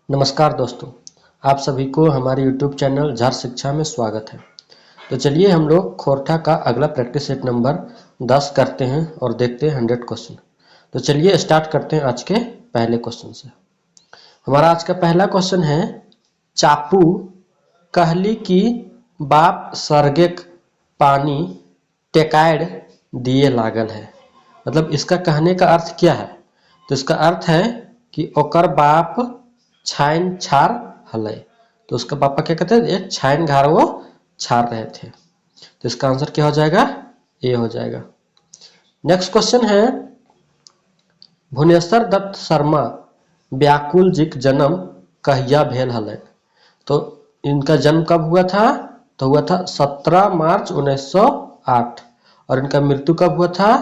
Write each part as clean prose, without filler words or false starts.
नमस्कार दोस्तों, आप सभी को हमारे YouTube चैनल झार शिक्षा में स्वागत है। तो चलिए हम लोग खोरठा का अगला प्रैक्टिस सेट नंबर 10 करते हैं और देखते हैं 100 क्वेश्चन। तो चलिए स्टार्ट करते हैं आज के पहले क्वेश्चन से। हमारा आज का पहला क्वेश्चन है, चापू कहली की बाप सरगेक पानी टेकाड़ दिए लागल है। मतलब इसका कहने का अर्थ क्या है? तो इसका अर्थ है कि ओकर बाप छाइन छार हलय। तो उसका पापा क्या कहते हैं? एक छाइन घार वो छार रहे थे। तो इसका आंसर क्या हो जाएगा? ए हो जाएगा। नेक्स्ट क्वेश्चन है, भुवनेश्वर दत्त शर्मा व्याकुल जीक जन्म कहिया भेल हलन। तो इनका जन्म कब हुआ था? तो हुआ था 17 मार्च 1908। और इनका मृत्यु कब हुआ था?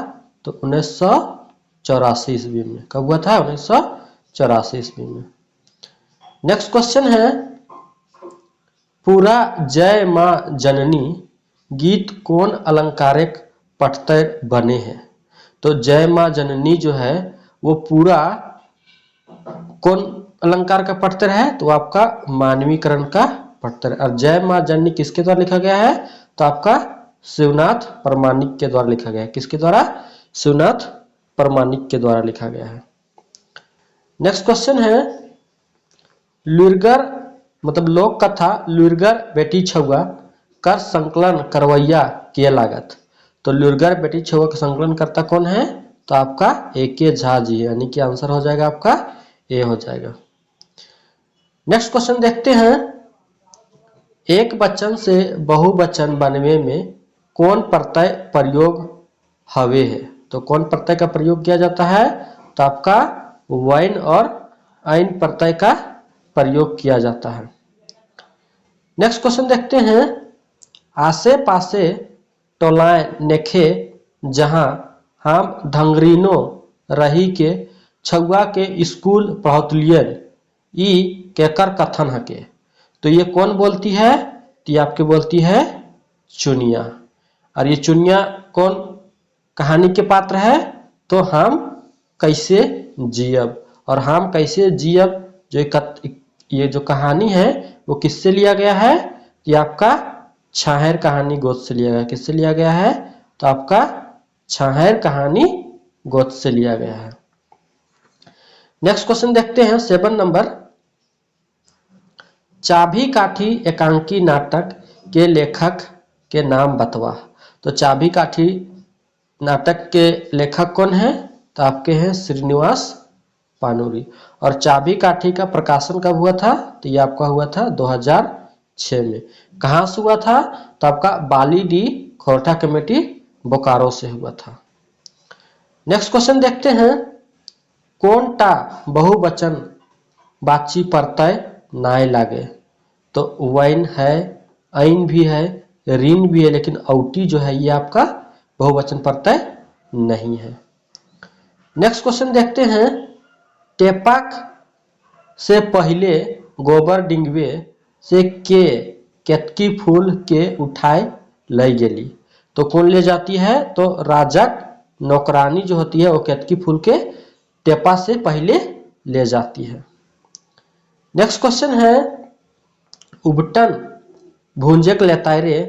तो 1984 ईस्वी में। कब हुआ था? 1984 ईस्वी में। नेक्स्ट क्वेश्चन है, पूरा जय मां जननी गीत कौन अलंकारिक पठतर बने हैं? तो जय मां जननी जो है वो पूरा कौन अलंकार का पठतर है? तो आपका मानवीकरण का पठतर है। और जय मां जननी किसके द्वारा लिखा गया है? तो आपका शिवनाथ प्रमाणिक के द्वारा लिखा गया है। किसके द्वारा? शिवनाथ प्रमाणिक के द्वारा लिखा गया है। नेक्स्ट क्वेश्चन है, लुरगर मतलब लोक कथा लुरगर बेटी छुआ कर संकलन करवैया के लागत। तो लुरगर बेटी छुआ का संकलन करता कौन है? तो आपका ए.के. झा जी है, यानी कि आंसर हो जाएगा आपका ए हो जाएगा। नेक्स्ट क्वेश्चन देखते हैं, एक वचन से बहुवचन बनने में कौन प्रत्यय प्रयोग हवे है? तो कौन प्रत्यय का प्रयोग किया जाता है? तो आपका वैन और ऐन प्रत्यय का प्रयोग किया जाता है। नेक्स्ट क्वेश्चन देखते हैं, आसे पासे टोलाए नेखे जहां हम ढंगरीनो रही के छुआ के स्कूल पहुंचलियन ई केकर कथन हके। तो ये कौन बोलती है? तो ये आपके बोलती है चुनिया। और ये चुनिया कौन कहानी के पात्र है? तो हम कैसे जियब। और हम कैसे जियब ये जो कहानी है वो किससे लिया गया है? ये आपका छाहर कहानी गोद से लिया गया। किससे लिया गया है? तो आपका छाहर कहानी गोद से लिया गया है। नेक्स्ट क्वेश्चन देखते हैं 7 नंबर, चाभी काठी एकांकी नाटक के लेखक के नाम बतवा। तो चाभी काठी नाटक के लेखक कौन है? तो आपके हैं श्रीनिवास पानुरी। और चाबी काठी का प्रकाशन कब हुआ था? तो ये आपका हुआ था 2006 में। कहां से हुआ था? तो आपका बाली डी खोरठा कमेटी बोकारो से हुआ था। नेक्स्ट क्वेश्चन देखते हैं, कौन टा बहुवचन बाची प्रत्यय नाय लागे। तो वैन है, ऐन भी है, ऋण भी है, लेकिन औटी जो है ये आपका बहुवचन प्रत्यय नहीं है। नेक्स्ट क्वेश्चन देखते हैं, टेपाक से पहले गोबर डिंगवे से के केतकी फूल के उठाए ले गेली। तो कौन ले जाती है? तो राजक नौकरानी जो होती है वो केतकी फूल के टेपा से पहले ले जाती है। नेक्स्ट क्वेश्चन है, उबटन भूंजक लेतारे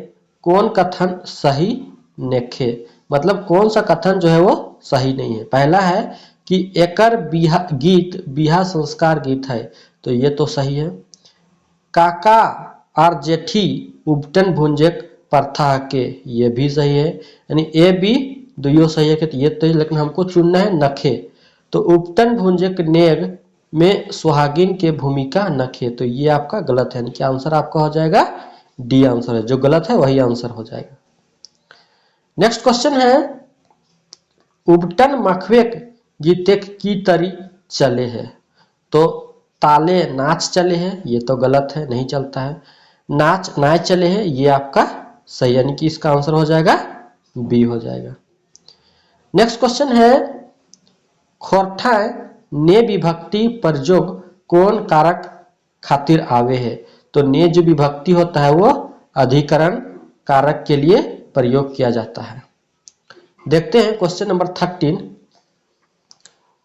कौन कथन सही नेखे। मतलब कौन सा कथन जो है वो सही नहीं है? पहला है कि एकर गीत बिहा संस्कार गीत है। तो ये तो सही है। काका और जेठी उबटन भुंजक प्रथा के, ये भी सही है। यानी ए बी दोनों सही है। कि ये तो, लेकिन हमको चुनना है नखे। तो उबटन भुंजक नेग में सुहागिन के भूमिका नखे। तो ये आपका गलत है, यानी कि आंसर आपका हो जाएगा डी आंसर है। जो गलत है वही आंसर हो जाएगा। नेक्स्ट क्वेश्चन है, उबटन मखवेक गीतेक की तरी चले है। तो ताले नाच चले हैं, ये तो गलत है, नहीं चलता है। नाच नाच चले हैं, ये आपका सही, यानी कि इसका आंसर हो जाएगा बी हो जाएगा। नेक्स्ट क्वेश्चन है, खोरठा ने विभक्ति प्रयोग कौन कारक खातिर आवे है। तो ने जो विभक्ति होता है वो अधिकरण कारक के लिए प्रयोग किया जाता है। देखते हैं क्वेश्चन नंबर 13,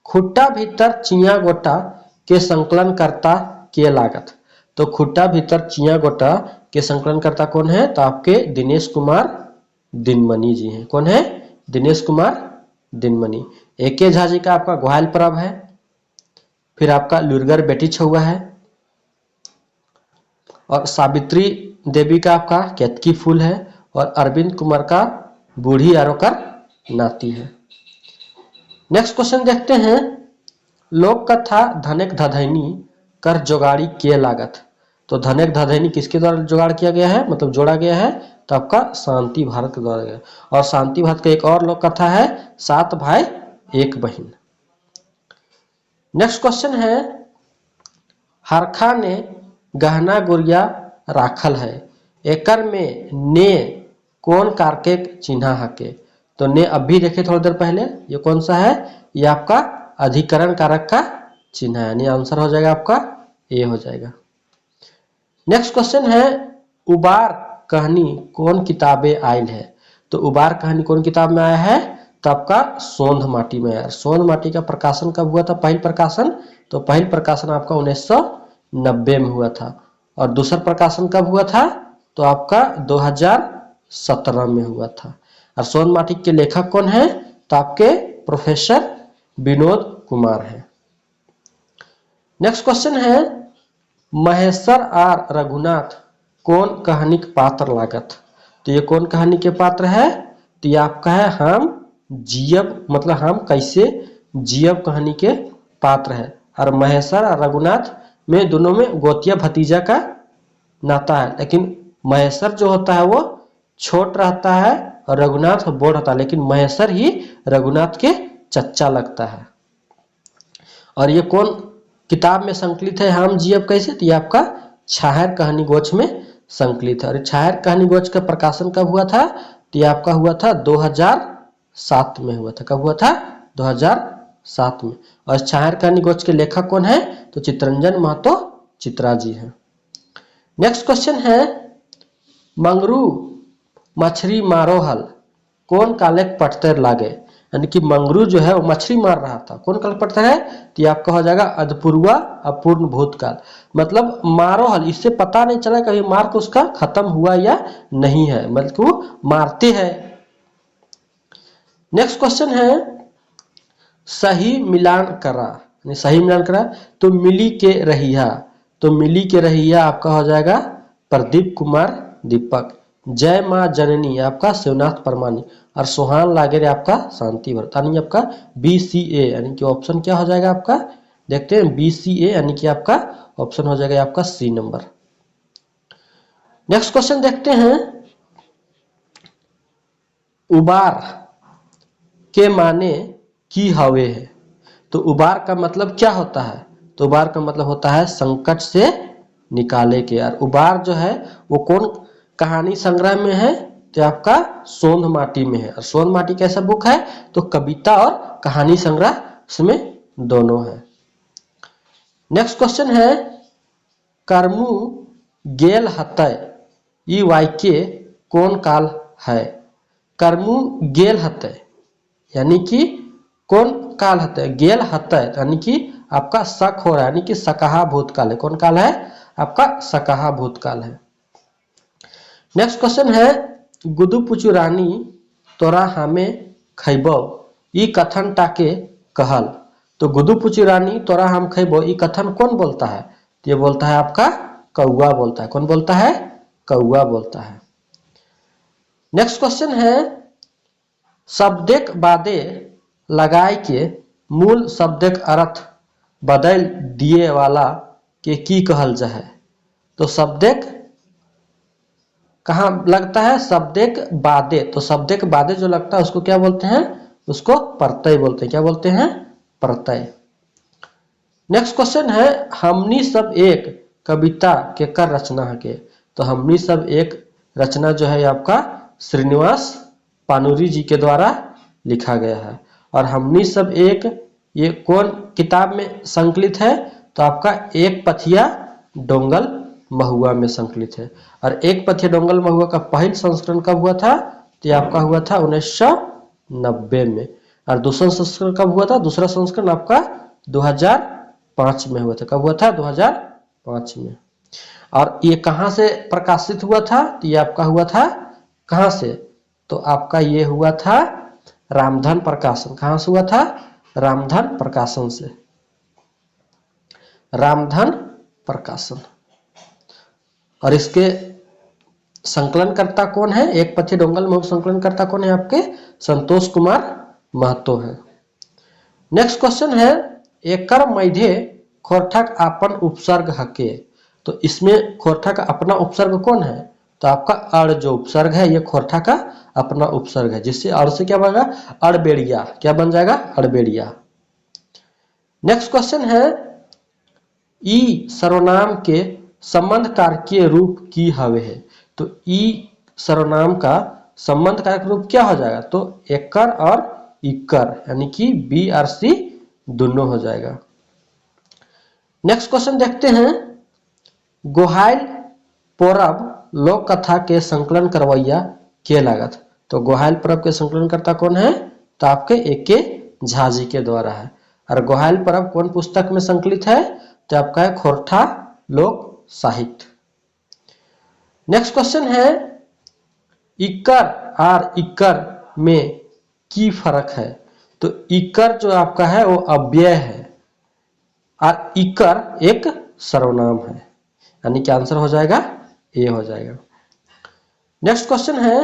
खुट्टा भीतर चिया गोटा के संकलन करता के लागत। तो खुट्टा भीतर चिया गोटा के संकलनकर्ता कौन है? तो आपके दिनेश कुमार दिनमणि जी हैं। कौन है? दिनेश कुमार दिनमणि। एके झा जी का आपका ग्वाल पर्व है। फिर आपका लुरगर बेटी छुआ है। और सावित्री देवी का आपका केतकी फूल है। और अरविंद कुमार का बूढ़ी आरोकर नाती है। नेक्स्ट क्वेश्चन देखते हैं, लोक कथा धनेक धधैनी कर जोगाड़ी के लागत। तो धनेक धधैनी किसके द्वारा जुगाड़ किया गया है, मतलब जोड़ा गया है? तो आपका शांति भारत के द्वारा गया। और शांति भारत का एक और लोक कथा है, 7 भाई 1 बहन। नेक्स्ट क्वेश्चन है, हरखा ने गहना गुड़िया राखल है, एकर में ने कौन कारके चिन्हा हके। तो ने अभी देखे थोड़ी देर पहले, ये कौन सा है? ये आपका अधिकरण कारक का चिन्ह है, यानी आंसर हो जाएगा आपका ए हो जाएगा। नेक्स्ट क्वेश्चन है, उबार कहानी कौन किताबें आयल है। तो उबार कहानी कौन किताब में आया है? तो आपका सोंध माटी में आया। सोंध माटी का प्रकाशन कब हुआ था? पहल प्रकाशन, तो पहल प्रकाशन आपका 1990 में हुआ था। और दूसरा प्रकाशन कब हुआ था? तो आपका 2017 में हुआ था। और सोंध माटी के लेखक कौन है? तो आपके प्रोफेसर विनोद कुमार है। नेक्स्ट क्वेश्चन है, महेश्वर और रघुनाथ कौन कहानी के पात्र लागत। तो ये कौन कहानी के पात्र है? तो ये आपका है हम जियब, मतलब हम कैसे जियब कहानी के पात्र है। और महेश्वर और रघुनाथ में दोनों में गोतिया भतीजा का नाता है, लेकिन महेश्वर जो होता है वो छोट रहता है और रघुनाथ बड़ होता है, लेकिन महेश्वर ही रघुनाथ के चच्चा लगता है। और ये कौन किताब में संकलित है, हम जियब कैसे? तो ये आपका छाहर कहानी गोच में संकलित है। और छाहर कहानी गोच का प्रकाशन कब हुआ था? तो ये आपका हुआ था 2007 में हुआ था। कब हुआ था? 2007 में। और छाहर कहानी गोच के लेखक कौन है? तो चित्तरंजन महतो चित्रा जी हैं। नेक्स्ट क्वेश्चन है, मंगरू मछली मारो हल कौन काले पटतर लागे। यानी कि मंगरू जो है वो मछली मार रहा था, कौन काल पटतर है? तो ये आपका हो जाएगा अधपूर्वा अपूर्ण भूतकाल। मतलब मारो हल, इससे पता नहीं चला कभी मार को उसका खत्म हुआ या नहीं है, मतलब वो मारते हैं। नेक्स्ट क्वेश्चन है, सही मिलान करा, सही मिलान करा तो मिली के रहिया। तो मिली के रहिया आपका हो जाएगा प्रदीप कुमार दीपक। जय माँ जननी आपका शिवनाथ परमानी। और सोहान लागेरे आपका शांति भरत। यानी आपका BCA, यानी कि ऑप्शन क्या हो जाएगा आपका? देखते हैं BCA, यानी कि आपका ऑप्शन हो जाएगा आपका C नंबर। नेक्स्ट क्वेश्चन देखते हैं, उबार के माने की हवे है। तो उबार का मतलब क्या होता है? तो उबार का मतलब होता है संकट से निकाले के। यार उबार जो है वो कौन कहानी संग्रह में है? तो आपका सोंध माटी में है। और सोंध माटी कैसा बुक है? तो कविता और कहानी संग्रह इसमें दोनों है। नेक्स्ट क्वेश्चन है, कर्मु गेल हतय ई वाक्य कौन काल है। कर्मु गेल हतय यानी कि कौन काल हतय? गेल हतय यानी कि आपका शक हो रहा है, यानी कि सकहा भूतकाल है। कौन काल है? आपका सकहा भूतकाल है। नेक्स्ट क्वेश्चन है, गुदु पुचु रानी तोरा हमें खैबो ई कथन टाके कहल। तो गुदु पुचु रानी तोरा हम खैबो ई कथन कौन बोलता है? तो ये बोलता है आपका कौआ बोलता है। कौन बोलता है? कौआ बोलता है। नेक्स्ट क्वेश्चन है, शब्दक बादे लगाए के मूल शब्दक अर्थ बदल दिए वाला के की कहल जाए। तो शब्दक कहाँ लगता है? शब्दक बादे। तो शब्दक बादे जो लगता है उसको क्या बोलते हैं? उसको प्रत्यय बोलते हैं। क्या बोलते हैं? प्रत्यय। नेक्स्ट क्वेश्चन है, हमनी सब एक कविता के कर रचना है के। तो हमनी सब एक रचना जो है आपका श्रीनिवास पानुरी जी के द्वारा लिखा गया है। और हमनी सब एक ये कौन किताब में संकलित है? तो आपका एक पथिया डोंगल महुआ में संकलित है। और एक पथिया डोंगल महुआ का पहला संस्करण कब हुआ था? तो आपका हुआ था 1990 में। और दूसरा संस्करण कब हुआ था? दूसरा संस्करण आपका 2005 में हुआ था। कब हुआ था? 2005 5 में। और ये कहाँ से प्रकाशित हुआ था? तो ये आपका हुआ था कहाँ से? तो आपका ये हुआ था रामधन प्रकाशन। कहाँ से हुआ था? रामधन प्रकाशन से। रामधन प्रकाशन। और इसके संकलनकर्ता कौन है? एक पथी डोंगल में संकलनकर्ता कौन है आपके? संतोष कुमार महतो है। नेक्स्ट क्वेश्चन है, एकर मध्य खोरठा आपन उपसर्ग हके। तो इसमें खोरठा का अपना उपसर्ग कौन है? तो आपका अड़ जो उपसर्ग है ये खोरठा का अपना उपसर्ग है, जिससे अड़ से क्या बनेगा? अड़बेड़िया। क्या बन जाएगा? अड़बेड़िया। नेक्स्ट क्वेश्चन है, ई सर्वनाम के संबंध कारकीय रूप की हवे है। तो ई सर्वनाम का संबंध कारक रूप क्या हो जाएगा? तो एकर और इकर, यानी कि बी और सी दोनों हो जाएगा। नेक्स्ट क्वेश्चन देखते हैं, गोहाइल पौरव लोक कथा के संकलन करवैया के लागत। तो गोहाइल पर्व के संकलनकर्ता कौन है? तो आपके एके झा जी के द्वारा है। और गोहाइल पर्व कौन पुस्तक में संकलित है? तो आपका है खोरठा लोक साहित्य। नेक्स्ट क्वेश्चन है, इकर और इकर में की फर्क है? तो इकर जो आपका है वो अव्यय है और इकर एक सर्वनाम है, यानी कि आंसर हो जाएगा ए हो जाएगा। नेक्स्ट क्वेश्चन है,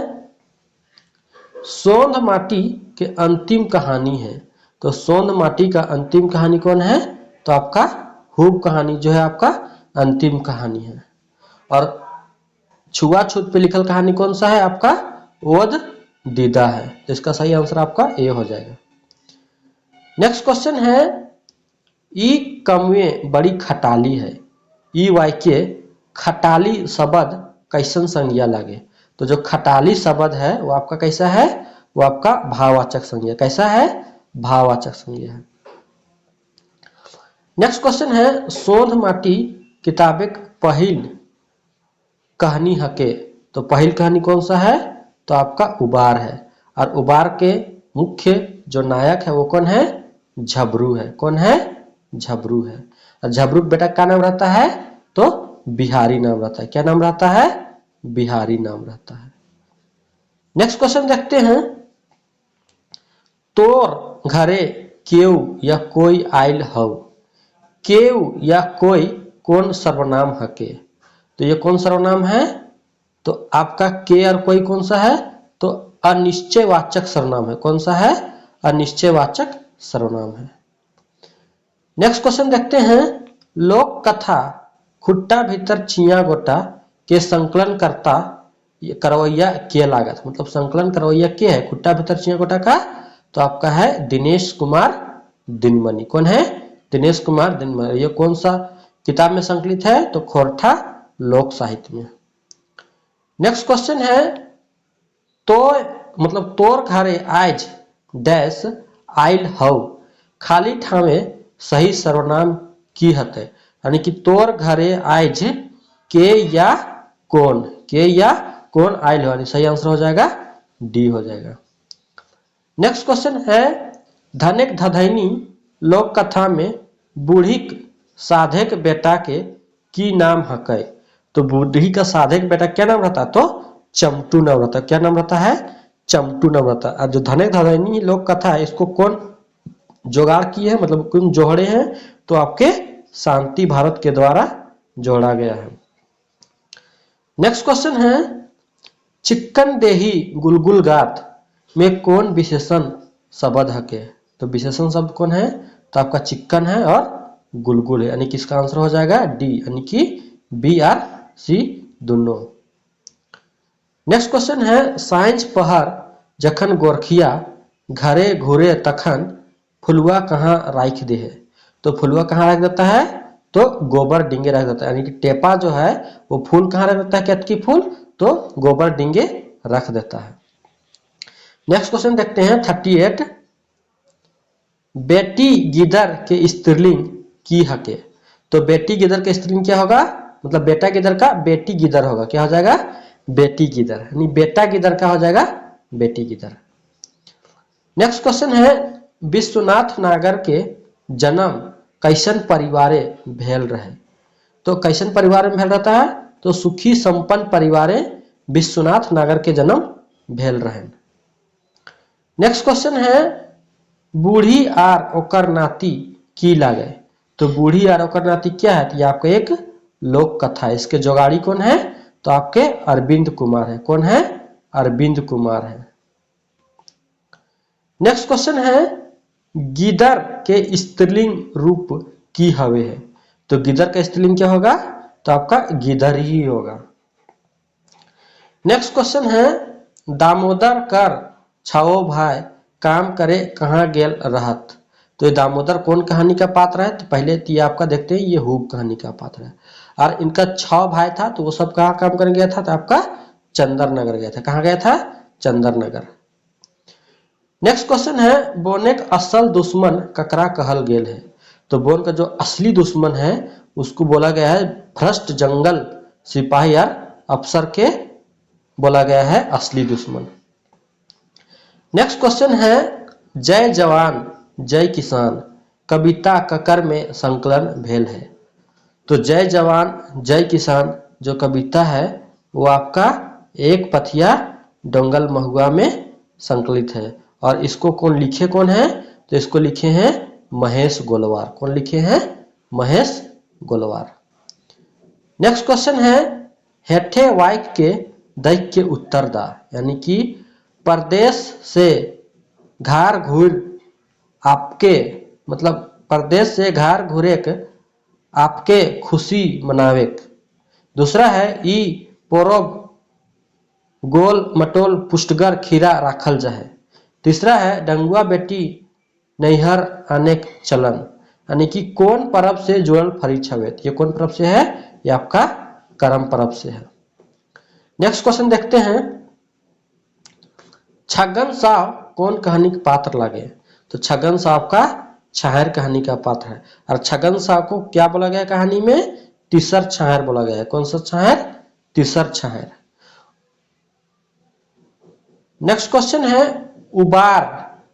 सोंध माटी के अंतिम कहानी है। तो सोंध माटी का अंतिम कहानी कौन है? तो आपका हुब कहानी जो है आपका अंतिम कहानी है। और छुआछूत पे लिखल कहानी कौन सा है? आपका ओद दीदा है। इसका सही आंसर आपका ए हो जाएगा। नेक्स्ट क्वेश्चन है, ई कमवे बड़ी खटाली है। ई वाई के खटाली शब्द कैसन संज्ञा लागे? तो जो खटाली शब्द है वो आपका कैसा है? वो आपका भाववाचक संज्ञा। कैसा है? भाववाचक संज्ञा है। नेक्स्ट क्वेश्चन है, सोंध माटी किताबे पहिल कहानी हके। तो पहिल कहानी कौन सा है? तो आपका उबार है। और उबार के मुख्य जो नायक है वो कौन है? झबरू है। कौन है? झबरू है। और झबरू बेटा क्या नाम रहता है? तो बिहारी नाम रहता है। क्या नाम रहता है? बिहारी नाम रहता है। नेक्स्ट क्वेश्चन देखते हैं, तोर घरे केऊ या कोई आयल हव। केऊ या कोई कौन सर्वनाम हके? तो ये कौन सर्वनाम है? तो आपका के और कोई कौन सा है? तो अनिश्चयवाचक सर्वनाम है। कौन सा है? अनिश्चयवाचक सर्वनाम है। नेक्स्ट क्वेश्चन देखते हैं, लोक कथा खुट्टा भीतर छिया गोटा के संकलन करता करवैया के लागत। मतलब संकलन करवैया के है खुट्टा भीतर छिया गोटा का? तो आपका है दिनेश कुमार दिनमणि। कौन है? दिनेश कुमार दिनमणि। ये कौन सा किताब में संकलित है? तो खोरठा लोक साहित्य में। नेक्स्ट क्वेश्चन है, तो मतलब तोर घरे आज डैश आइल हव खाली ठावे सही सर्वनाम की हते। यानी कि तोर घरे आज के या कौन? के या कौन आइल हो? सही आंसर हो जाएगा डी हो जाएगा। नेक्स्ट क्वेश्चन है, धनिक धधैनी लोक कथा में बूढ़ी साधक बेटा के की नाम हकै। तो बूढ़ी का साधक बेटा क्या नाम रहता है? तो चमटू नाम रहता है। क्या नाम रहता है? चमटू नाम रहता है। और जो धनिक धधैनी लोक कथा है इसको कौन जोगाड़ किए हैं? मतलब कौन जोड़े हैं? तो आपके शांति भारत के द्वारा जोड़ा गया है। नेक्स्ट क्वेश्चन है, चिक्कन देही गुलगुल गात में कौन विशेषण शब्द हके? तो विशेषण शब्द कौन है? तो आपका चिक्कन है और गुलगुल है, यानी कि इसका आंसर हो जाएगा डी, यानी कि बी आर सी दोनों। नेक्स्ट क्वेश्चन है, साइंस पहर जखन गोरखिया घरे घूरे तखन फुलुआ कहाँ राख दे है। तो फुलुआ कहाँ रख देता है? तो गोबर डिंगे रख देता है, यानी कि टेपा जो है वो फूल कहाँ रख देता है? केतकी फूल। तो गोबर डिंगे रख देता है। नेक्स्ट क्वेश्चन देखते हैं 38, बेटी गिदर के स्त्रीलिंग की हके। तो बेटी गिदर के स्त्रीलिंग क्या होगा? मतलब बेटा गिदर का बेटी गिदर होगा। क्या हो जाएगा? बेटी गिदर, यानी बेटा गिदर का हो जाएगा बेटी गिदर। नेक्स्ट क्वेश्चन है, विश्वनाथ नागर के जन्म कैसन परिवारे भेल रहे। तो कैसन परिवार में भेल रहता है, तो सुखी संपन्न परिवारे विश्वनाथ नगर के जन्म भेल रहन। नेक्स्ट क्वेश्चन है बूढ़ी आर ओकर नाती की लागे। तो बूढ़ी आर ओकर नाती क्या है, तो ये आपका एक लोक कथा है। इसके जोगाड़ी कौन है, तो आपके अरविंद कुमार है। कौन है, अरविंद कुमार है। नेक्स्ट क्वेश्चन है गिदर के स्त्रीलिंग रूप की हवे है। तो गिदर का स्त्रीलिंग क्या होगा, तो आपका गिदर ही होगा। नेक्स्ट क्वेश्चन है दामोदर कर छाओ भाई काम करे कहाँ गेल रहत। तो ये दामोदर कौन कहानी का पात्र है, तो पहले तो ये आपका देखते हैं ये हूब कहानी का पात्र है। और इनका 6 भाई था, तो वो सब कहाँ काम करने गया था, तो आपका चंदर नगर गया था। कहाँ गया था, चंदर नगर। नेक्स्ट क्वेश्चन है बोनेक असल दुश्मन ककरा कहल गेल है। तो बोन का जो असली दुश्मन है उसको बोला गया है भ्रष्ट जंगल सिपाही और अफसर के बोला गया है असली दुश्मन। नेक्स्ट क्वेश्चन है जय जवान जय किसान कविता ककर में संकलन भेल है। तो जय जवान जय किसान जो कविता है वो आपका एक पथिया डोंगल महुआ में संकलित है। और इसको कौन लिखे कौन है, तो इसको लिखे हैं महेश गोलवार। कौन लिखे हैं, महेश गोलवार। नेक्स्ट क्वेश्चन है हेठे वाइक के दैक के उत्तर दा। यानी कि परदेश से घर घूर आपके, मतलब परदेश से घर घूरेक आपके खुशी मनावेक। दूसरा है ई पोरब गोल मटोल पुष्टगर खीरा राखल जाए। तीसरा है डंगुआ बेटी नैहर अनेक चलन। यानी कि कौन पर्व से जुड़ल फरी छवेत। ये कौन पर्व से है, ये आपका करम पर्व से है। नेक्स्ट क्वेश्चन देखते हैं छगन साव कौन कहानी का पात्र लगे। तो छगन साव का छाहर कहानी का पात्र है। और छगन साव को क्या बोला गया कहानी में, तीसर छाहर बोला गया है। कौन सा छाहर, तीसर छाहर। नेक्स्ट क्वेश्चन है उबार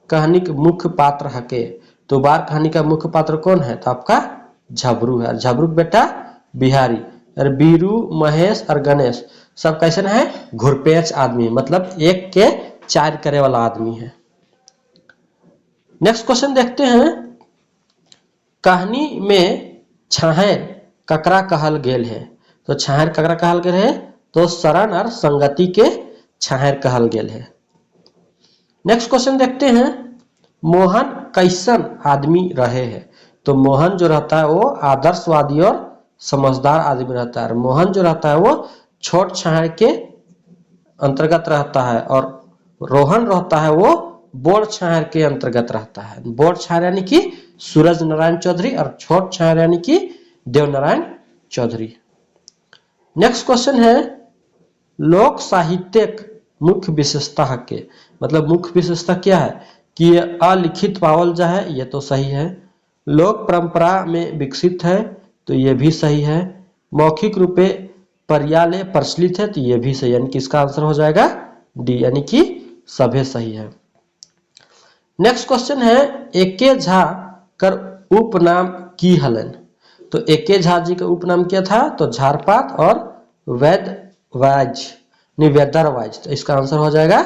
कहानी के मुख्य पात्र हके। तो उबार कहानी का मुख्य पात्र कौन है, तो आपका झबरू है। झबरू बेटा बिहारी। और बीरू महेश और गणेश सब कैसे है, घुरपेच आदमी, मतलब एक के 4 करे वाला आदमी है। नेक्स्ट क्वेश्चन देखते हैं कहानी में छाहर ककरा कहल गेल है। तो छाहर ककरा कहल गेल है, तो शरण और संगति के छाहर कहल गेल है। नेक्स्ट क्वेश्चन देखते हैं मोहन कैसन आदमी रहे हैं। तो मोहन जो रहता है वो आदर्शवादी और समझदार आदमी रहता है। मोहन जो रहता है वो छोट छाहर के अंतर्गत रहता है। और रोहन रहता है वो बोड़ छाहर के अंतर्गत रहता है। बोड़ छाहर यानी कि सूरज नारायण चौधरी और छोट छाहर यानी कि देवनारायण चौधरी। नेक्स्ट क्वेश्चन है लोक साहित्यक मुख्य विशेषता के, मतलब मुख्य विशेषता क्या है कि ये अलिखित पावल जा है, ये तो सही है। लोक परंपरा में विकसित है, तो ये भी सही है। मौखिक रूपे पर्याले प्रचलित है, तो ये भी सही है। यानी कि इसका आंसर हो जाएगा डी, यानी कि सभी सही है। नेक्स्ट क्वेश्चन है एके झा कर उपनाम की हलन। तो एके झा जी का उपनाम क्या था, तो झारपात और वैद्यवाज निवेदरवाज। तो इसका आंसर हो जाएगा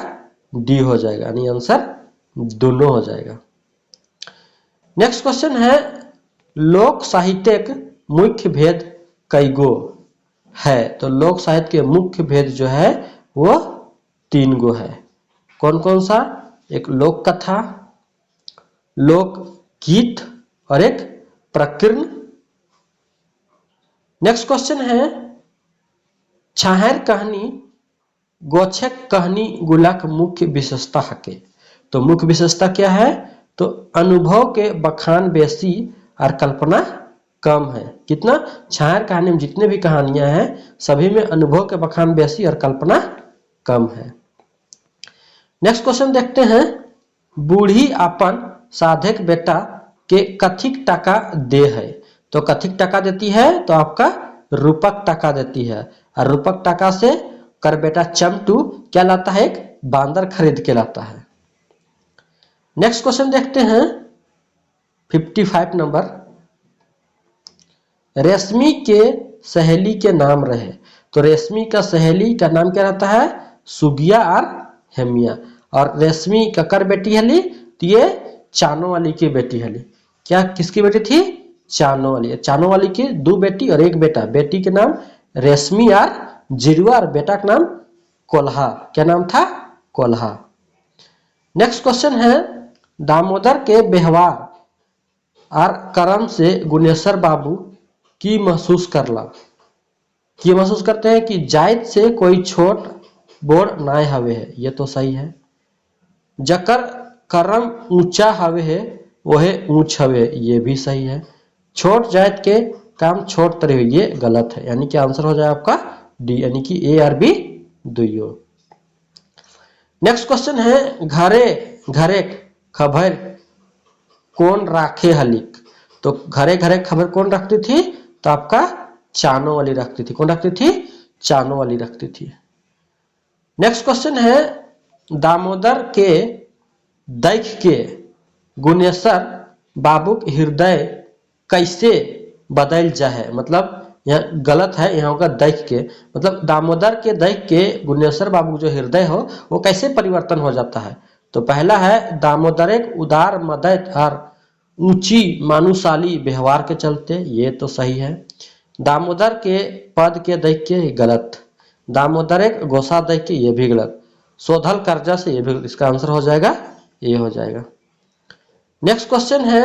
डी हो जाएगा, यानी आंसर दोनों हो जाएगा। नेक्स्ट क्वेश्चन है लोक साहित्यक मुख्य भेद कईगो है। तो लोक साहित्य के मुख्य भेद जो है वो 3 गो है। कौन कौन सा, एक लोक कथा, लोक गीत और एक प्रकीर्ण। नेक्स्ट क्वेश्चन है छाहर कहानी गोछक कहानी गुलाक मुख्य विशेषता हके। तो मुख्य विशेषता क्या है, तो अनुभव के बखान बेसी और कल्पना कम है। कितना, छाहर कहानी में जितने भी कहानियां हैं सभी में अनुभव के बखान बेसी और कल्पना कम है। नेक्स्ट क्वेश्चन देखते हैं बूढ़ी अपन साधक बेटा के कथिक टका दे है। तो कथिक टका देती है, तो आपका रूपक टका देती है। और रूपक टका से कर बेटा चमटू क्या लाता है, एक बांदर खरीद के लाता है। नेक्स्ट क्वेश्चन देखते हैं 55 नंबर रेशमी के सहेली के नाम रहे। तो रेशमी का सहेली का नाम क्या रहता है? सुगिया और हेमिया। और रेशमी ककर बेटी हली? तो ये चानो वाली की बेटी हली। क्या किसकी बेटी थी? चानो वाली। चानो वाली की 2 बेटी और 1 बेटा। बेटी के नाम रेशमी और जिरुआ और बेटा का नाम कोल्हा। क्या नाम था? कोल्हा। नेक्स्ट क्वेश्चन है, दामोदर के व्यवहार और कर्म से गुनेश्वर बाबू की महसूस करला। कि महसूस करते हैं कि जायद से कोई छोट बोड़ नाय हवे है। ये तो सही है। जकर कर्म ऊंचा हवे है वह ऊंच हवे। ये भी सही है। छोट जायद के काम छोट तरह हुई। ये गलत है। यानी कि आंसर हो जाए आपका डी, यानी कि ए और बी दुइयो। नेक्स्ट क्वेश्चन है, घरे घरे खबर कौन राखे हलिक। तो घरे घरे खबर कौन रखती थी? तो आपका चानो वाली रखती थी। कौन रखती थी? चानो वाली रखती थी। नेक्स्ट क्वेश्चन है, दामोदर के देख के गुनेश्वर बाबू हृदय कैसे बदल जाए। मतलब यहाँ गलत है, यहाँ होगा देख के। मतलब दामोदर के देख के गुनेश्वर बाबू जो हृदय हो वो कैसे परिवर्तन हो जाता है। तो पहला है, दामोदर एक उदार मदद और ऊंची मानुषाली व्यवहार के चलते। ये तो सही है। दामोदर के पद के देख के गलत। दामोदर एक गोसा देख के, ये भी गलत। शोधल कर्जा से, ये भी। इसका आंसर हो जाएगा ये हो जाएगा। नेक्स्ट क्वेश्चन है,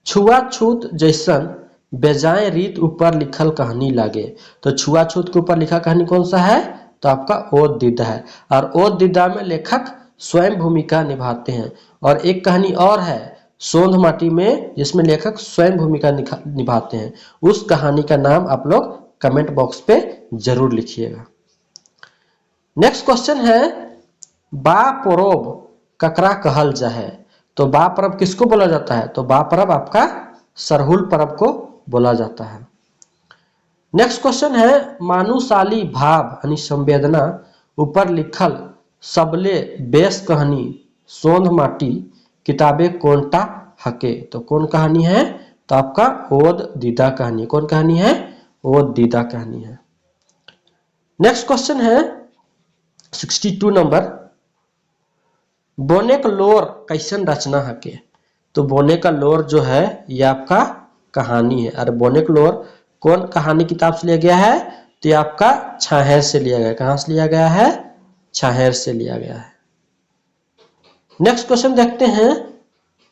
छुआछूत जैसन बेजाय रीत ऊपर लिखल कहानी लागे। तो छुआछूत के ऊपर लिखा कहानी कौन सा है? तो आपका ओद दीदा है। और ओद दीदा में लेखक स्वयं भूमिका निभाते हैं। और एक कहानी और है सोंध माटी में, जिसमें लेखक स्वयं भूमिका निभाते हैं। उस कहानी का नाम आप लोग कमेंट बॉक्स पे जरूर लिखिएगा। नेक्स्ट क्वेश्चन है, बा परोब ककरा कहल जाए। तो बा परब किसको बोला जाता है? तो बा परब आपका सरहुल परब को बोला जाता है। नेक्स्ट क्वेश्चन है, मानुषाली भाव यानी संवेदना ऊपर लिखल सबले बेस कहानी सोंध माटी किताबें कोनटा हके। तो कौन कहानी है? तो आपका ओद दीदा कहानी। कौन कहानी है? ओद दीदा कहानी है। नेक्स्ट क्वेश्चन है 62 नंबर, बोने का लोर कैसन रचना हके। तो बोने का लोर जो है ये आपका कहानी है। और बोने का लोर कौन कहानी किताब से लिया गया है? तो ये आपका छाहेर से लिया गया है। कहां से लिया गया है? छाहेर से लिया गया है। नेक्स्ट क्वेश्चन देखते हैं,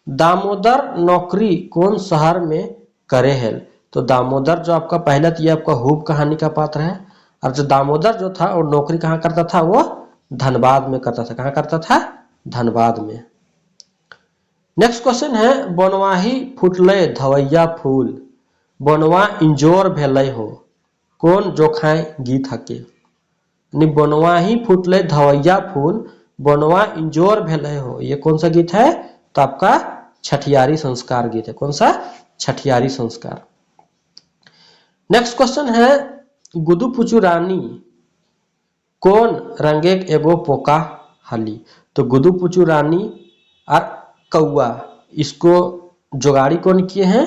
दामोदर नौकरी कौन शहर में करे है। तो दामोदर जो आपका पहला, तो ये आपका हुब कहानी का पात्र है। और जो दामोदर जो था वो नौकरी कहाँ करता था? वो धनबाद में करता था। कहाँ करता था? धनबाद में। नेक्स्ट क्वेश्चन है, बनवाही फुटले धवैया फूल बनवा इंजोर भेलै हो। कौन जोखाए गीत हके। बनवाही फुटले धवैया फूल बनवा इंजोर भेलै हो। ये कौन सा गीत है? तो आपका छठियारी संस्कार गीत है। कौन सा? छठियारी संस्कार। नेक्स्ट क्वेश्चन है, गुदुपुचु रानी कौन रंगे एगो पोका हली। तो गुदुपुचु रानी और कौआ इसको जुगाड़ी कौन किए हैं?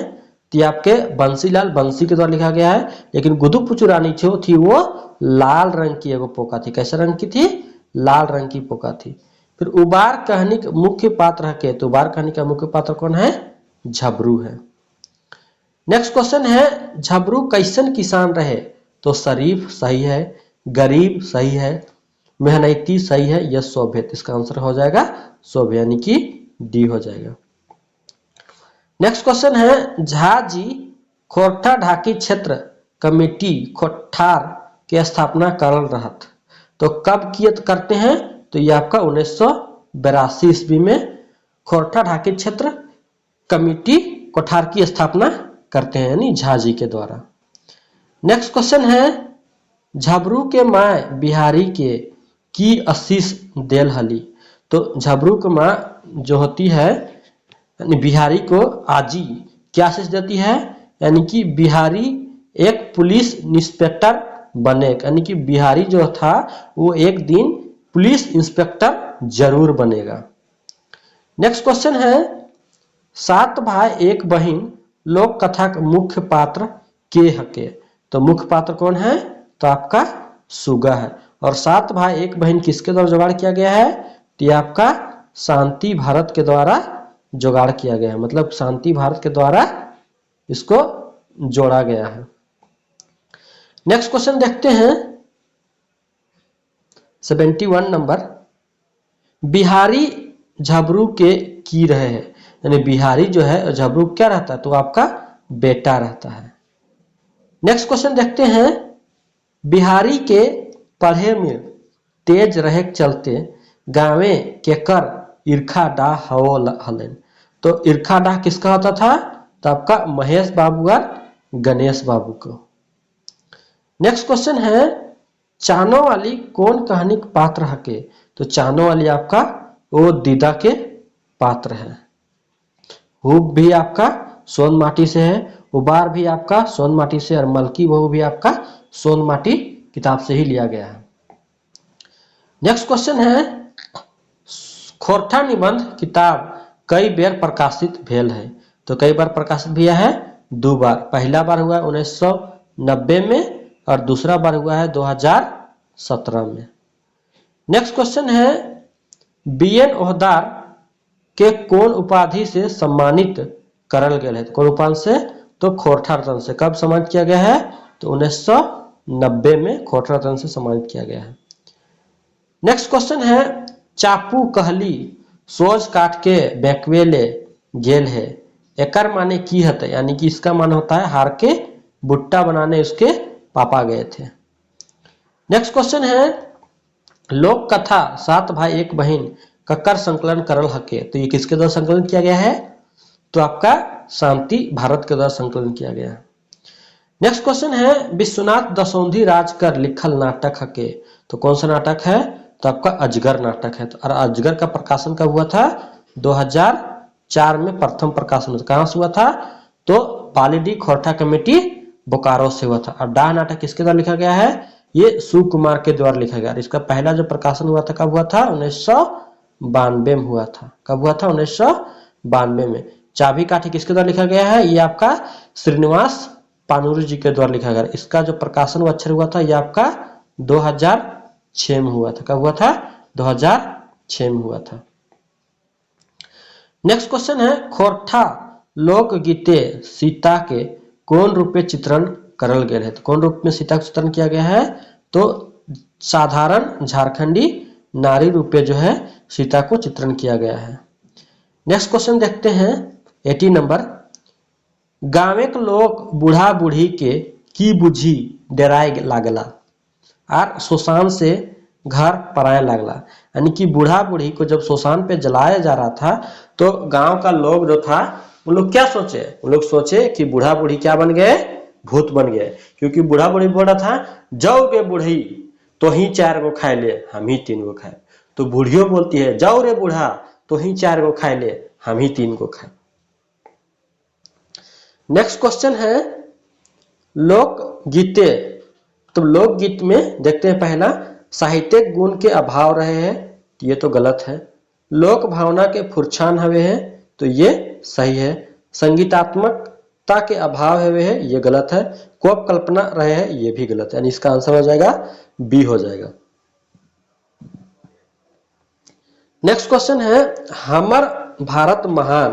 तो आपके बंसीलाल बंसी के द्वारा लिखा गया है। लेकिन गुदुपुचु रानी जो थी वो लाल रंग की एगो पोका थी। कैसे रंग की थी? लाल रंग की पोका थी। फिर उबार कहानी का मुख्य पात्र है। तो उबार कहानी का मुख्य पात्र कौन है? झबरू है। नेक्स्ट क्वेश्चन है, झबरू कैसन किसान रहे। तो शरीफ सही है, गरीब सही है, मेहनती सही है, यह शोभित। इसका आंसर हो जाएगा शोभित, यानी कि डी हो जाएगा। नेक्स्ट क्वेश्चन है, झा जी खोरठा ढाकी क्षेत्र कमेटी खोठार की स्थापना करल रहत। तो कब किए करते हैं? तो ये आपका 1982 ईस्वी में खोरठा ढाकी क्षेत्र कमेटी कोठार की स्थापना करते हैं, यानी झा जी के द्वारा। नेक्स्ट क्वेश्चन है, झबरू के माय बिहारी के की आशीष देल हली। तो झबरू के माँ जो होती है यानी बिहारी को आजी क्या आशीष देती है? यानी कि बिहारी एक पुलिस इंस्पेक्टर बने। यानी कि बिहारी जो था वो एक दिन पुलिस इंस्पेक्टर जरूर बनेगा। नेक्स्ट क्वेश्चन है, सात भाई एक बहन लोक कथा के मुख्य पात्र के हके। तो मुख्य पात्र कौन है? तो आपका सुगा है। और सात भाई एक बहन किसके द्वारा जुगाड़ किया गया है? तो ये आपका शांति भारत के द्वारा जुगाड़ किया गया है, मतलब शांति भारत के द्वारा इसको जोड़ा गया है। नेक्स्ट क्वेश्चन देखते हैं 71 नंबर। बिहारी झबरू के की रहे हैं, यानी बिहारी जो है झबरू क्या रहता है? तो आपका बेटा रहता है। नेक्स्ट क्वेश्चन देखते हैं, बिहारी के पढ़े में तेज रहे चलते गावे केकर ईर्खा डाह हो हलन। तो ईर्खा डाह किसका होता था? तो आपका महेश बाबू और गणेश बाबू को। नेक्स्ट क्वेश्चन है, चानो वाली कौन कहानी के पात्र हके? तो चानो वाली आपका वो दीदा के पात्र है। हुब भी आपका सोन माटी से है, उबार भी आपका सोन माटी से, और मलकी बहू भी आपका सोन माटी किताब से ही लिया गया है। नेक्स्ट क्वेश्चन है, खोरठा निबंध किताब कई बार प्रकाशित भेल है? तो कई बार प्रकाशित भी है? 2 बार। पहला बार हुआ 1990 में और दूसरा बार हुआ है 2017 में। नेक्स्ट क्वेश्चन है, बीएन ओहदार के कौन उपाधि से सम्मानित करल गया है? कौन उपाधि से? तो खोरठा रत्न से। कब सम्मानित किया गया है? तो 1990 में खोरठा रत्न से सम्मानित किया गया है। नेक्स्ट क्वेश्चन है, चापू कहली सोज काट के बैकवेले गेल है, एकर माने की हते? यानी कि इसका मान होता है हार के भुट्टा बनाने उसके पापा गए थे। नेक्स्ट क्वेश्चन है, लोक कथा सात भाई एक बहन ककर संकलन करल हके? तो ये किसके द्वारा संकलन किया गया है? तो आपका शांति भारत के द्वारा संकलन किया गया है। नेक्स्ट क्वेश्चन है, विश्वनाथ दसौंधी राजकर लिखल नाटक हके? तो कौन सा नाटक है? तो आपका अजगर नाटक है। और अजगर का प्रकाशन कब हुआ था? 2004 में प्रथम प्रकाशन हुआ था। कहां से हुआ था? तो पालीडी खोरठा कमेटी बोकारो से हुआ था। और डाह नाटक किसके द्वारा लिखा गया है? ये सुकुमार के द्वारा लिखा गया। इसका पहला जो प्रकाशन हुआ था कब हुआ था? 1992 में हुआ था। कब हुआ था? 1992 में। चाबी काठी किसके द्वारा लिखा गया है? ये आपका श्रीनिवास पानुरी जी के द्वारा लिखा गया। इसका जो प्रकाशन अक्षर हुआ था ये आपका 2006 में हुआ था। कब हुआ था? 2006 में हुआ था। नेक्स्ट क्वेश्चन है, खोरठा लोक गीते सीता के कौन रूप में चित्रण करल गया है? तो कौन रूप में सीता का चित्रण किया गया है? तो साधारण झारखंडी नारी रूप में जो है सीता को चित्रण किया गया है। नेक्स्ट क्वेश्चन देखते हैं 80 नंबर। गाँव के लोग बूढ़ा बूढ़ी के की बुझी डराए लागला और शोषण से घर पराए लागला। यानी कि बूढ़ा बूढ़ी को जब शोषण पे जलाया जा रहा था तो गांव का लोग जो था वो लोग क्या सोचे? वो लोग सोचे कि बूढ़ा बूढ़ी क्या बन गए? भूत बन गए। क्योंकि बूढ़ा बूढ़ी बोल रहा था, जाओ गे बूढ़ी तो ही 4 गो खाए ले, हम ही 3 गो खाए। तो बूढ़ियों बोलती है, जाओ रे बूढ़ा तो ही 4 गो खाए ले, हम ही 3 गो खाए। नेक्स्ट क्वेश्चन है, लोक गीते। तो लोकगीत में देखते हैं पहला, साहित्यिक गुण के अभाव रहे हैं, ये तो गलत है। लोक भावना के फुरछान हवे हैं, तो ये सही है। संगीतात्मकता के अभाव हवे हैं, ये गलत है। कोप कल्पना रहे हैं, ये भी गलत है। यानी इसका आंसर हो जाएगा बी हो जाएगा। नेक्स्ट क्वेश्चन है, हमर भारत महान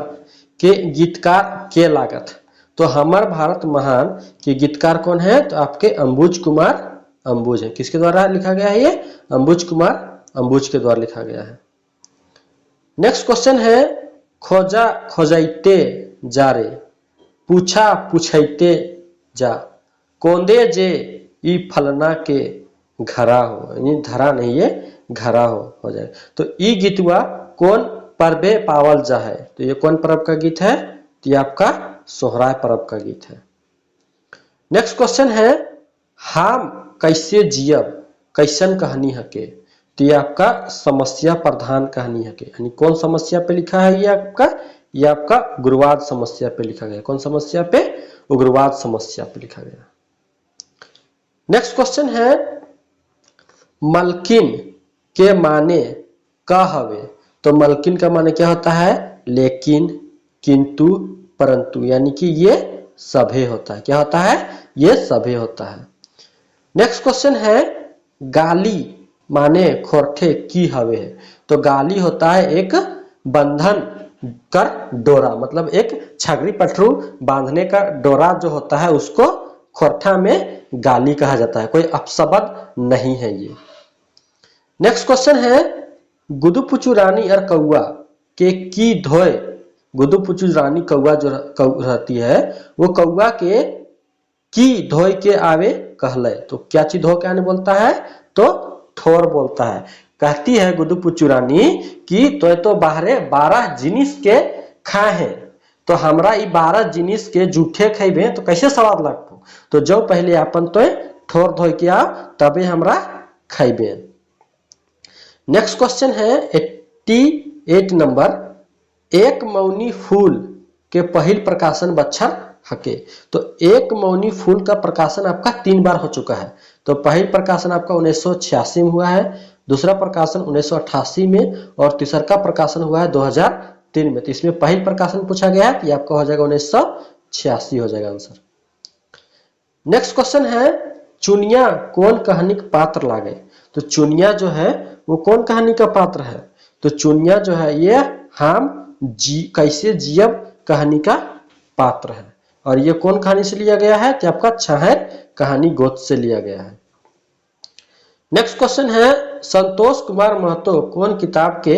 के गीतकार के लागत। तो हमर भारत महान के गीतकार कौन है? तो आपके अंबुज कुमार अंबुज है। किसके द्वारा लिखा गया है? ये अंबुज कुमार अंबुज के द्वारा लिखा गया है। नेक्स्ट क्वेश्चन है, खोजा खोजाइते जा रे, पूछा पूछाइते जा, कोंदे जे ई फलना के घरा हो। यानी धरा नहीं, ये घरा हो जाए। तो ई गीतवा कौन पर्वे पावल जा है? तो ये कौन पर्व का गीत है? तो ये आपका सोहराय पर्व का गीत है। नेक्स्ट क्वेश्चन है, हम कैसे जियब कैसन कहानी हके? तो ये आपका समस्या प्रधान कहानी हके। यानी कौन समस्या पे लिखा है? ये आपका उग्रवाद समस्या पे लिखा गया। कौन समस्या पे? उग्रवाद समस्या पे लिखा गया। नेक्स्ट क्वेश्चन है, मलकिन के माने का हवे? तो मलकिन का माने क्या होता है? लेकिन। किंतु, परंतु, यानी कि ये सभे होता है। क्या होता है? ये सभे होता है। नेक्स्ट क्वेश्चन है गाली माने खोरठे की हवे है। तो गाली होता है एक बंधन कर डोरा, मतलब एक छगड़ी पटरू बांधने का डोरा जो होता है उसको खोरठा में गाली कहा जाता है, कोई अपशब्द नहीं है ये। नेक्स्ट क्वेश्चन है गुदुपुचु रानी और कौआ के की धोए। गुदुपुचु रानी कौआ जो रहती है वो कौआ के की धोए के आवे कहले। तो क्या चीज धो के आने बोलता है? तो ठोर बोलता है। कहती है गुदुपुचु रानी कि तो बाहरे 12 जिनिस के खाए हैं, तो हमरा ई 12 जिनिस के जूठे खेबे तो कैसे स्वाद लगतो। तो जो पहले अपन तो ठोर धोए के आ तबे हमरा खेबे। नेक्स्ट क्वेश्चन है 88 नंबर, एक मौनी फूल के पहिल प्रकाशन बच्छर हके। तो एक मौनी फूल का प्रकाशन आपका 3 बार हो चुका है। तो पहल प्रकाशन आपका 1986 में हुआ है, दूसरा प्रकाशन 1988 में और तीसरा प्रकाशन हुआ है 2003 में। तो इसमें पहल प्रकाशन पूछा गया है कि आपका हो जाएगा 1986 हो जाएगा आंसर। नेक्स्ट क्वेश्चन है चुनिया कौन कहानी का पात्र लागे। तो चुनिया जो है वो कौन कहानी का पात्र है? तो चुनिया जो है ये हम कैसे जियब कहानी का पात्र है, और ये कौन कहानी से लिया गया है? कि आपका छाहर कहानी गोद से लिया गया है। नेक्स्ट क्वेश्चन है संतोष कुमार महतो कौन किताब के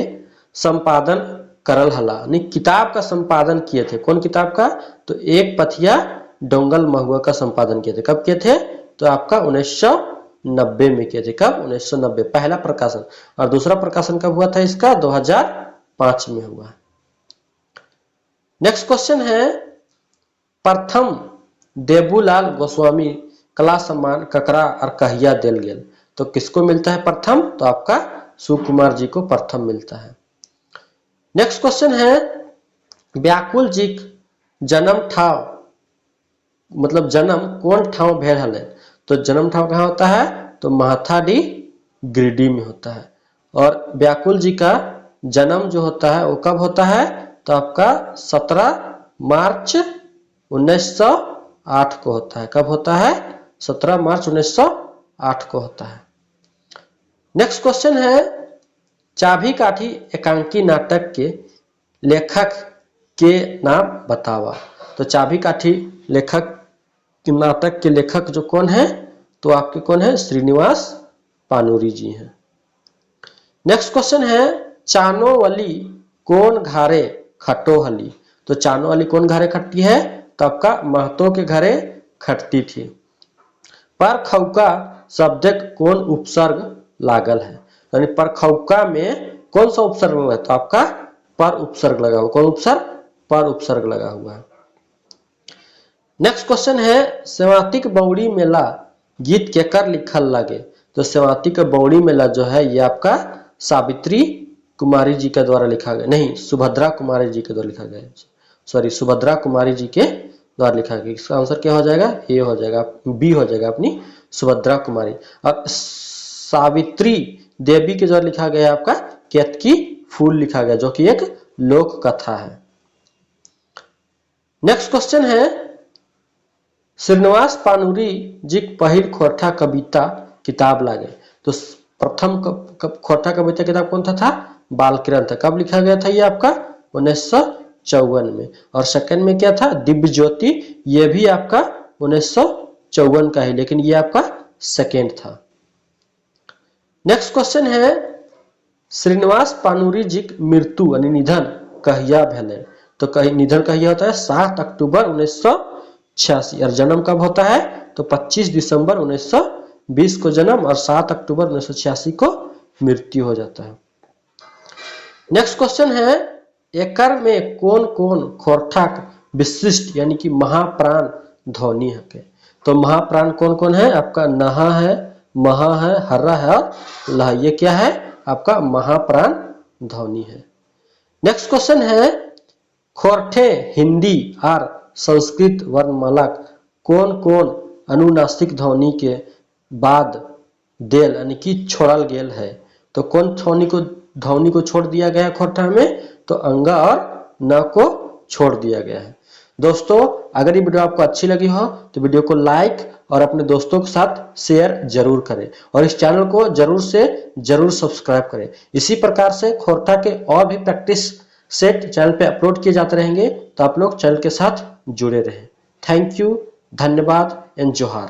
संपादन करल हला, यानी किताब का संपादन किए थे। कौन किताब का? तो एक पथिया डोंगल महुआ का संपादन किए थे। कब किए थे? तो आपका 1990 में किए थे। कब? 1990 पहला प्रकाशन, और दूसरा प्रकाशन कब हुआ था इसका? 2005 में हुआ। नेक्स्ट क्वेश्चन है प्रथम देबूलाल गोस्वामी कला सम्मान ककरा और कहिया देल गेल। तो किसको मिलता है प्रथम? तो आपका सुकुमार जी को प्रथम मिलता है। नेक्स्ट क्वेश्चन है व्याकुल जी जन्म ठाव, मतलब जन्म कौन ठाव भेल हले। तो जन्म ठाव कहाँ होता है? तो महाथाडी गिरिडीह में होता है। और व्याकुल जी का जन्म जो होता है वो कब होता है? तो आपका 17 मार्च 1908 को होता है। कब होता है? 17 मार्च 1908 को होता है। नेक्स्ट क्वेश्चन है चाभी काठी एकांकी नाटक के लेखक के नाम बतावा। तो चाभी काठी लेखक नाटक के लेखक जो कौन है? तो आपके कौन है? श्रीनिवास पानुरी जी हैं। नेक्स्ट क्वेश्चन है चानोवली कौन घारे खटो हली। तो चानोवली कौन घरे खटती है? तो आपका महतो के घरे खटती थी। पर खौका शब्द कौन उपसर्ग लागल है, यानी पर खौका में कौन सा उपसर्ग लगा है? तो आपका पर उपसर्ग लगा हुआ। कौन उपसर्ग? पर उपसर्ग लगा हुआ है। नेक्स्ट क्वेश्चन है सेवातिक बौड़ी मेला गीत केकर लिखल लगे। तो सेवातिक बौड़ी मेला जो है ये आपका सावित्री कुमारी जी के द्वारा लिखा गया, नहीं सुभद्रा कुमारी जी के द्वारा लिखा गया, सॉरी सुभद्रा कुमारी जी के द्वारा लिखा गया। इसका आंसर क्या हो जाएगा? ए हो जाएगा, बी हो जाएगा अपनी सुभद्रा कुमारी। और सावित्री देवी के द्वारा लिखा गया है आपका केतकी फूल लिखा गया, जो कि एक लोक कथा है। नेक्स्ट क्वेश्चन है श्रीनिवास पानुरी जी पहिल खोरठा कविता किताब लागे। तो प्रथम खोरठा कविता किताब कौन था? बाल किरण था। कब लिखा गया था ये आपका? 1954 में। और सेकंड में क्या था? दिव्य ज्योति, ये भी आपका 1954 का है, लेकिन ये आपका सेकंड था। नेक्स्ट क्वेश्चन है श्रीनिवास पानुरी जी मृत्यु यानी निधन कहिया भेले। तो निधन कहिया होता है? 7 अक्टूबर 1986। और जन्म कब होता है? तो 25 दिसंबर 1920 को जन्म और 7 अक्टूबर 1986 को मृत्यु हो जाता है। नेक्स्ट क्वेश्चन है एकर में कौन कौन खोरठा विशिष्ट यानी कि महाप्राण ध्वनि है। तो महाप्राण कौन कौन है? आपका नहा है, महा है, हर्रा है और लह। ये क्या है? आपका महाप्राण ध्वनि है। नेक्स्ट क्वेश्चन है खोरठे हिंदी और संस्कृत वर्णमाला कौन कौन अनुनासिक ध्वनि के बाद देल यानी कि छोड़ल गेल है। तो कौन ध्वनि को छोड़ दिया गया खोरठा में? तो अंगा और न को छोड़ दिया गया है। दोस्तों, अगर ये वीडियो आपको अच्छी लगी हो तो वीडियो को लाइक और अपने दोस्तों के साथ शेयर जरूर करें और इस चैनल को जरूर से जरूर सब्सक्राइब करें। इसी प्रकार से खोरठा के और भी प्रैक्टिस सेट चैनल पे अपलोड किए जाते रहेंगे, तो आप लोग चैनल के साथ जुड़े रहें। थैंक यू, धन्यवाद एंड जोहार।